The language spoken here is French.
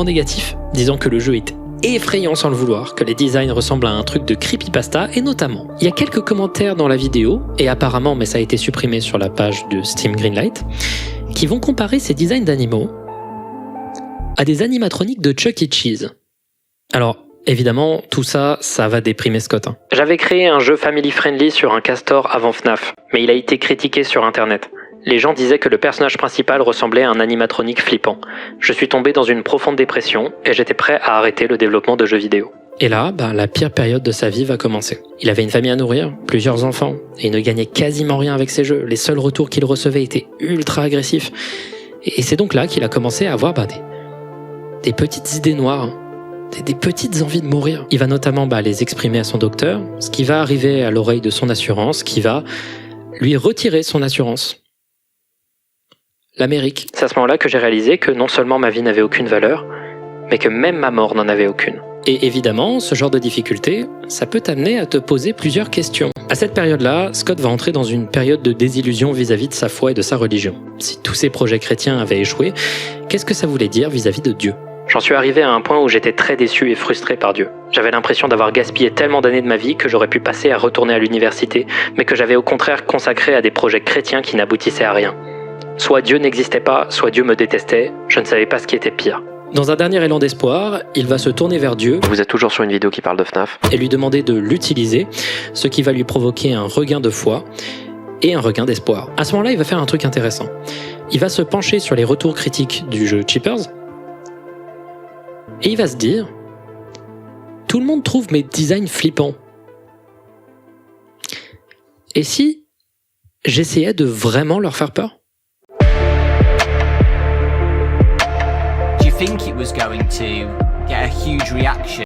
négatif, disant que le jeu est effrayant sans le vouloir, que les designs ressemblent à un truc de creepypasta, et notamment, il y a quelques commentaires dans la vidéo, et apparemment, mais ça a été supprimé sur la page de Steam Greenlight, qui vont comparer ces designs d'animaux à des animatroniques de Chuck E. Cheese. Alors, évidemment, tout ça, ça va déprimer Scott. J'avais créé un jeu family-friendly sur un castor avant FNAF, mais il a été critiqué sur internet. Les gens disaient que le personnage principal ressemblait à un animatronique flippant. Je suis tombé dans une profonde dépression et j'étais prêt à arrêter le développement de jeux vidéo. Et là, la pire période de sa vie va commencer. Il avait une famille à nourrir, plusieurs enfants, et il ne gagnait quasiment rien avec ses jeux. Les seuls retours qu'il recevait étaient ultra agressifs. Et c'est donc là qu'il a commencé à avoir des petites idées noires, des petites envies de mourir. Il va notamment les exprimer à son docteur, ce qui va arriver à l'oreille de son assurance, qui va lui retirer son assurance. L'Amérique. C'est à ce moment-là que j'ai réalisé que non seulement ma vie n'avait aucune valeur, mais que même ma mort n'en avait aucune. Et évidemment, ce genre de difficulté, ça peut t'amener à te poser plusieurs questions. À cette période-là, Scott va entrer dans une période de désillusion vis-à-vis de sa foi et de sa religion. Si tous ses projets chrétiens avaient échoué, qu'est-ce que ça voulait dire vis-à-vis de Dieu ? J'en suis arrivé à un point où j'étais très déçu et frustré par Dieu. J'avais l'impression d'avoir gaspillé tellement d'années de ma vie que j'aurais pu passer à retourner à l'université, mais que j'avais au contraire consacré à des projets chrétiens qui n'aboutissaient à rien. Soit Dieu n'existait pas, soit Dieu me détestait, je ne savais pas ce qui était pire. Dans un dernier élan d'espoir, il va se tourner vers Dieu. Vous êtes toujours sur une vidéo qui parle de FNAF. Et lui demander de l'utiliser, ce qui va lui provoquer un regain de foi et un regain d'espoir. À ce moment-là, il va faire un truc intéressant. Il va se pencher sur les retours critiques du jeu Cheapers et il va se dire « Tout le monde trouve mes designs flippants. Et si j'essayais de vraiment leur faire peur ?» think it was going to get a huge reaction?